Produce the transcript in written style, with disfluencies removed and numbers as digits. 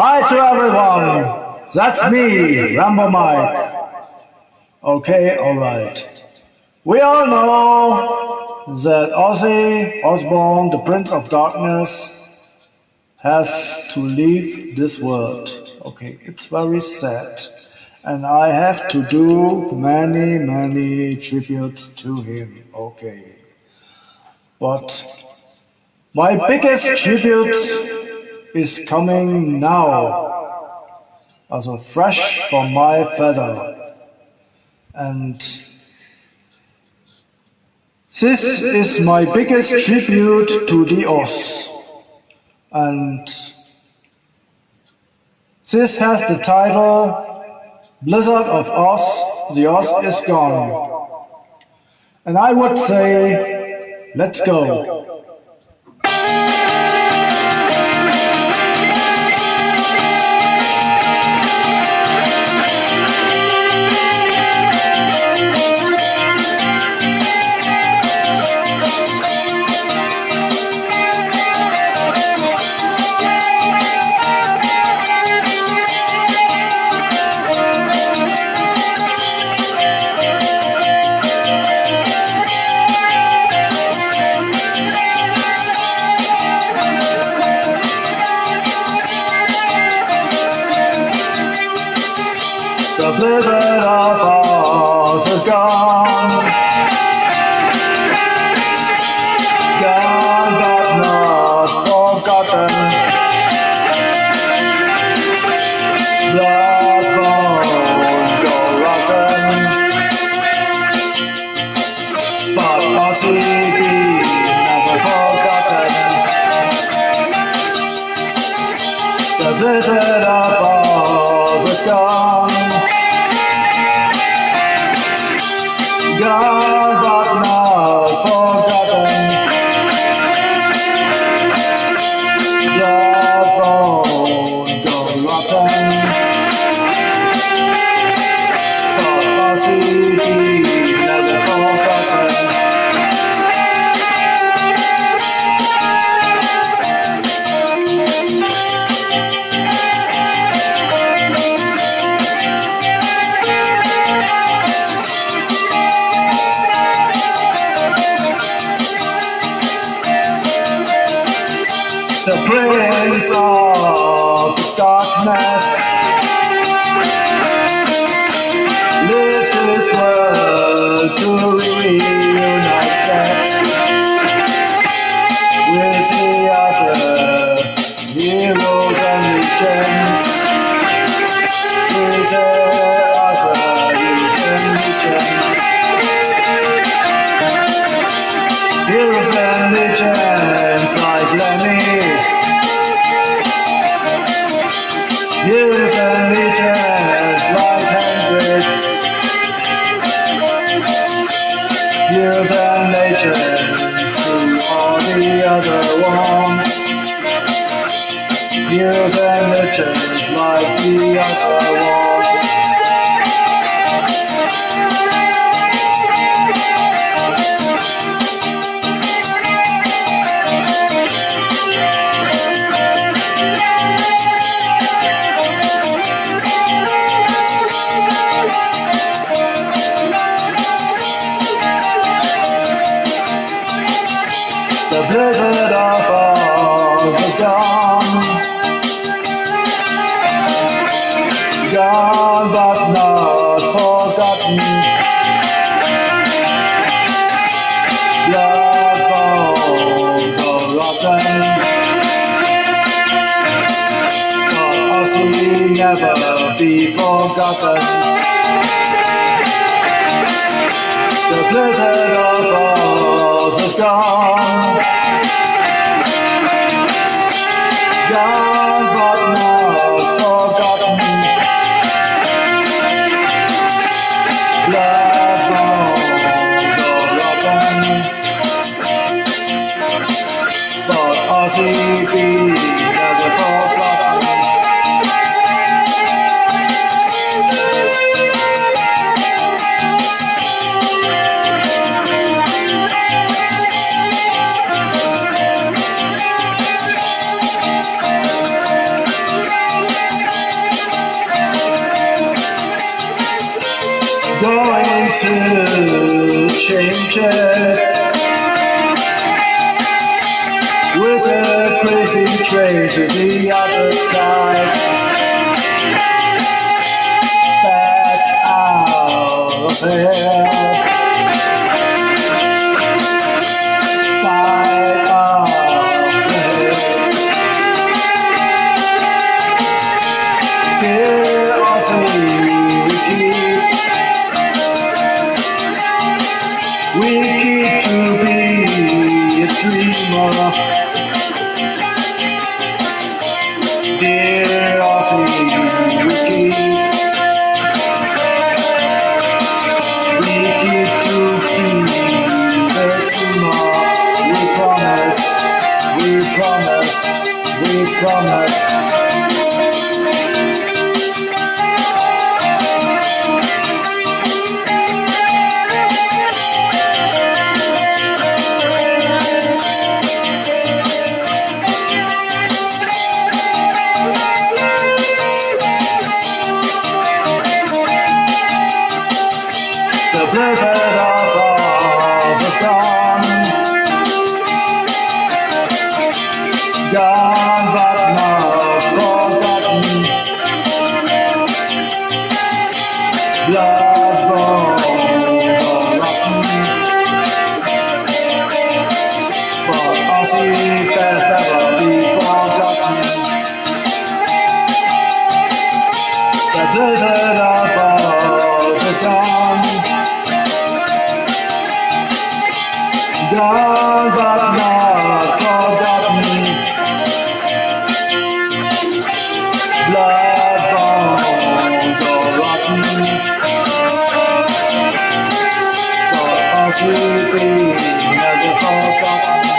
Hi to everyone. That's me, RAMBOMIKE. Okay, alright. We all know that Ozzy, Osbourne, the Prince of Darkness, has to leave this world. Okay, it's very sad. And I have to do many tributes to him. Okay. But my biggest tribute is coming now. Also fresh from my feather. And this is my biggest tribute to the Oz. And this has the title Blizzard of Oz, the Oz is gone. And I would say, let's go. The blizzard of Oz is gone, gone but not forgotten. Blood won't go rotten, but Ozzy never forgotten. The blizzard of Oz is gone. Gone but not forgotten. Blood won't go rotten, but Ozzy never forgotten. The Prince of Darkness lives this world to reunite that with the other heroes and legends. With the other heroes and legends. Heroes and legends like Lenny. Heroes and legends like Hendrix. Heroes and legends to all the other ones. Heroes and legends like the other ones. The blizzard of Oz is gone, gone but not forgotten. Blood won't go rotten, but Ozzy never be forgotten. The blizzard of Oz is gone, gone but not forgotten. Blood won't go rotten, but Ozzy never forgotten. attitude changes with a crazy train to the other side, back out of here, fight out of here. Dear Ozzy, we keep to be a dreamer. Dear Ozzy, we keep to be the dreamer. We promise, we promise, we promise. The blizzard of Oz is gone, gone but not forgotten. Blood bone or rotten, but Ozzy can never be forgotten. The blizzard of Oz is gone, gone but not forgotten. Blood bone or rotten, but Ozzy be never forgotten.